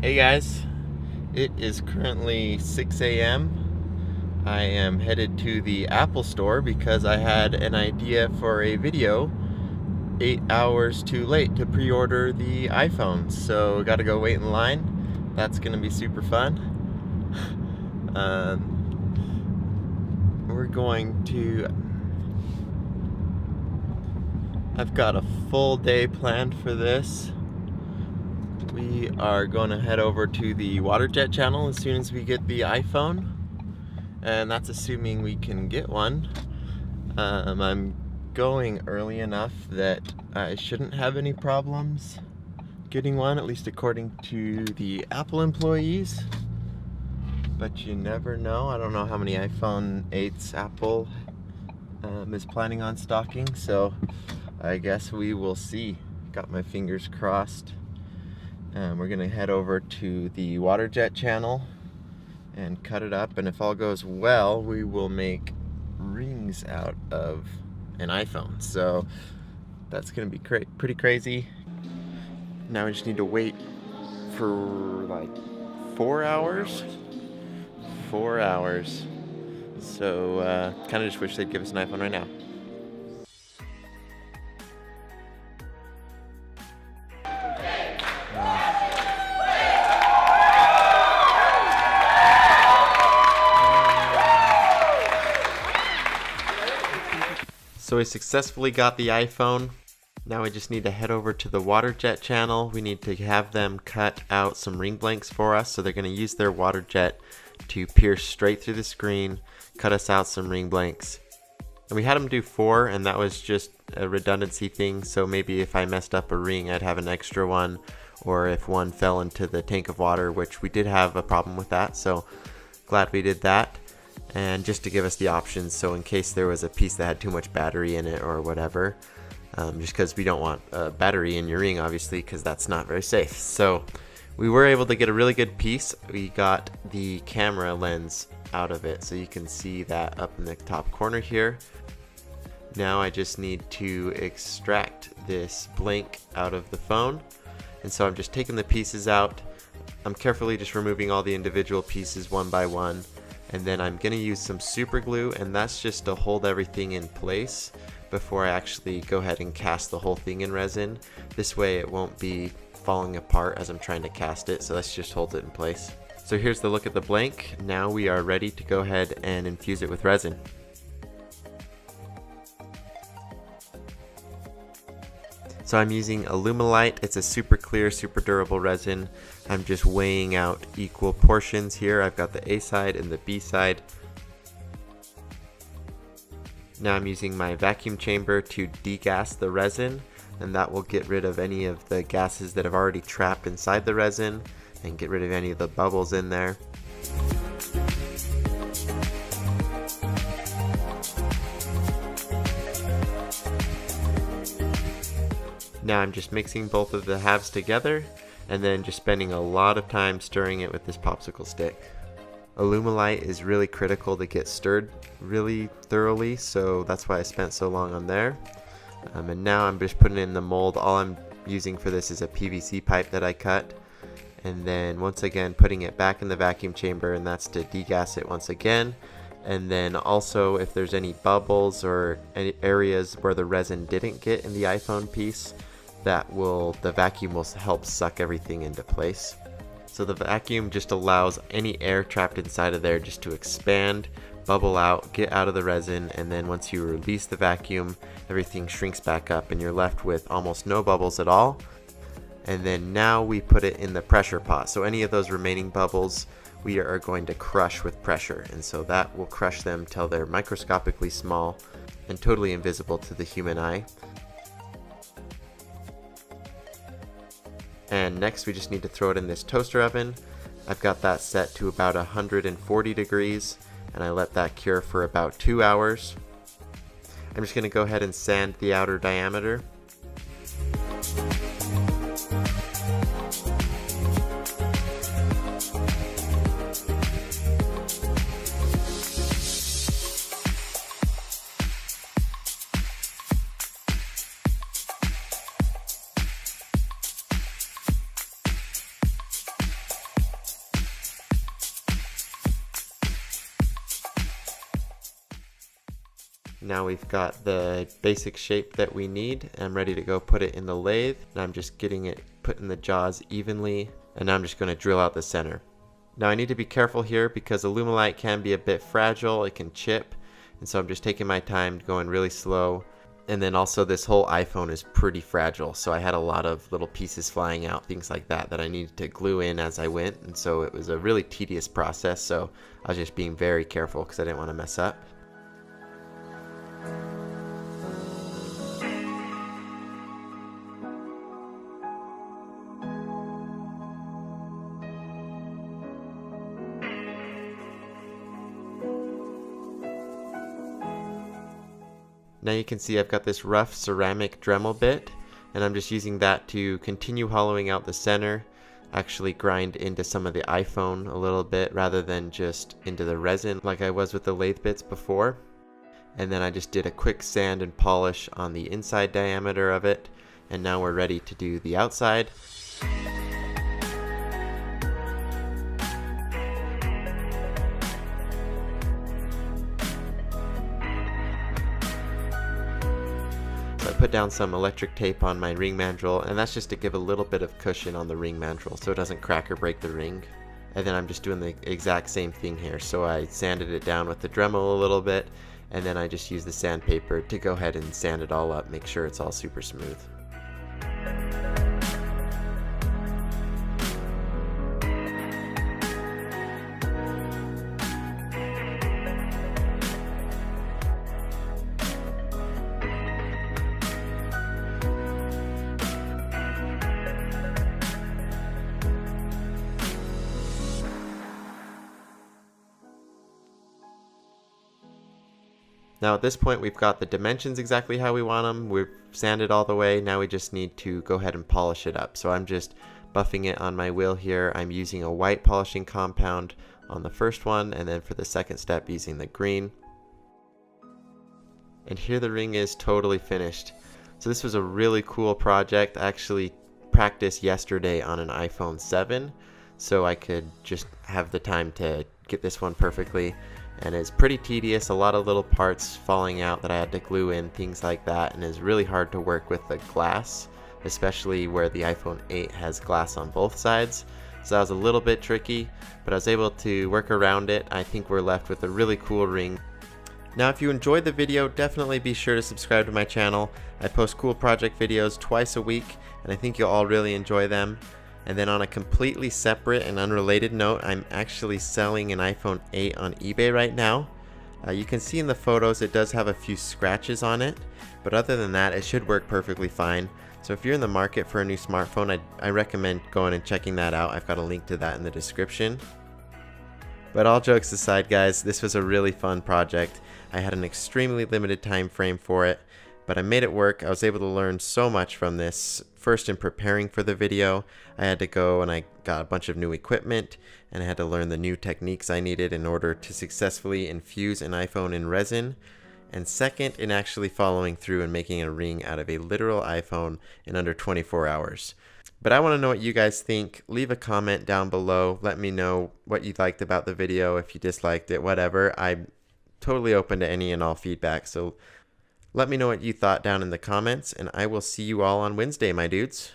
Hey guys, it is currently 6 a.m. I am headed to the Apple store because I had an idea for a video 8 hours too late to pre-order the iPhone. So gotta go wait in line. That's gonna be super fun. We're going to... I've got a full day planned for this. We are going to head over to the water jet channel as soon as we get the iPhone, and that's assuming we can get one. I'm going early enough that I shouldn't have any problems getting one, at least according to the Apple employees, but you never know. I don't know how many iPhone 8s Apple is planning on stocking, so I guess we will see. Got my fingers crossed. We're gonna head over to the water jet channel and cut it up, and if all goes well, we will make rings out of an iPhone. So that's gonna be pretty crazy. Now we just need to wait for like 4 hours. 4 hours. So kind of just wish they'd give us an iPhone right now. So we successfully got the iPhone. Now we just need to head over to the water jet channel. We need to have them cut out some ring blanks for us. So they're going to use their water jet to pierce straight through the screen, cut us out some ring blanks. And we had them do 4, and that was just a redundancy thing. So maybe if I messed up a ring, I'd have an extra one, or if one fell into the tank of water, which we did have a problem with that. So glad we did that. And just to give us the options, so in case there was a piece that had too much battery in it or whatever, just because we don't want a battery in your ring, obviously, because that's not very safe. So we were able to get a really good piece. We got the camera lens out of it, so you can see that up in the top corner here. Now I just need to extract this blank out of the phone, and so I'm just taking the pieces out. I'm carefully just removing all the individual pieces one by one. And then I'm going to use some super glue, and that's just to hold everything in place before I actually go ahead and cast the whole thing in resin. This way it won't be falling apart as I'm trying to cast it, so let's just hold it in place. So here's the look at the blank. Now we are ready to go ahead and infuse it with resin. So I'm using Alumilite. It's a super clear, super durable resin. I'm just weighing out equal portions here. I've got the A side and the B side. Now I'm using my vacuum chamber to degas the resin, and that will get rid of any of the gases that have already trapped inside the resin and get rid of any of the bubbles in there. Now I'm just mixing both of the halves together and then just spending a lot of time stirring it with this popsicle stick. Alumilite is really critical to get stirred really thoroughly, so that's why I spent so long on there. And now I'm just putting it in the mold. All I'm using for this is a PVC pipe that I cut, and then once again putting it back in the vacuum chamber, and that's to degas it once again. And then also if there's any bubbles or any areas where the resin didn't get in the iPhone piece, the vacuum will help suck everything into place. So the vacuum just allows any air trapped inside of there just to expand, bubble out, get out of the resin, and then once you release the vacuum, everything shrinks back up and you're left with almost no bubbles at all. And then now we put it in the pressure pot. So any of those remaining bubbles we are going to crush with pressure, and so that will crush them till they're microscopically small and totally invisible to the human eye. And next we just need to throw it in this toaster oven. I've got that set to about 140 degrees, and I let that cure for about 2 hours. I'm just going to go ahead and sand the outer diameter. Now we've got the basic shape that we need. I'm ready to go put it in the lathe. And I'm just getting it put in the jaws evenly. And now I'm just going to drill out the center. Now I need to be careful here because Alumilite can be a bit fragile. It can chip. And so I'm just taking my time, going really slow. And then also this whole iPhone is pretty fragile. So I had a lot of little pieces flying out, things like that I needed to glue in as I went. And so it was a really tedious process. So I was just being very careful because I didn't want to mess up. Now you can see I've got this rough ceramic Dremel bit, and I'm just using that to continue hollowing out the center, actually grind into some of the iPhone a little bit rather than just into the resin like I was with the lathe bits before. And then I just did a quick sand and polish on the inside diameter of it, and now we're ready to do the outside. Put down some electric tape on my ring mandrel, and that's just to give a little bit of cushion on the ring mandrel so it doesn't crack or break the ring. And then I'm just doing the exact same thing here. So I sanded it down with the Dremel a little bit, and then I just use the sandpaper to go ahead and sand it all up, make sure it's all super smooth. Now at this point we've got the dimensions exactly how we want them, we've sanded all the way, now we just need to go ahead and polish it up. So I'm just buffing it on my wheel here. I'm using a white polishing compound on the first one, and then for the second step using the green. And here the ring is totally finished. So this was a really cool project. I actually practiced yesterday on an iPhone 7, so I could just have the time to get this one perfectly. And it's pretty tedious, a lot of little parts falling out that I had to glue in, things like that, and it's really hard to work with the glass, especially where the iPhone 8 has glass on both sides. So that was a little bit tricky, but I was able to work around it. I think we're left with a really cool ring. Now if you enjoyed the video, definitely be sure to subscribe to my channel. I post cool project videos twice a week, and I think you'll all really enjoy them. And then on a completely separate and unrelated note, I'm actually selling an iPhone 8 on eBay right now. You can see in the photos it does have a few scratches on it, but other than that it should work perfectly fine. So if you're in the market for a new smartphone, I recommend going and checking that out. I've got a link to that in the description. But all jokes aside guys, this was a really fun project. I had an extremely limited time frame for it, but I made it work. I was able to learn so much from this. First, in preparing for the video, I had to go and I got a bunch of new equipment, and I had to learn the new techniques I needed in order to successfully infuse an iPhone in resin. And second, in actually following through and making a ring out of a literal iPhone in under 24 hours. But I want to know what you guys think. Leave a comment down below. Let me know what you liked about the video, if you disliked it, whatever. I'm totally open to any and all feedback, so let me know what you thought down in the comments, and I will see you all on Wednesday, my dudes.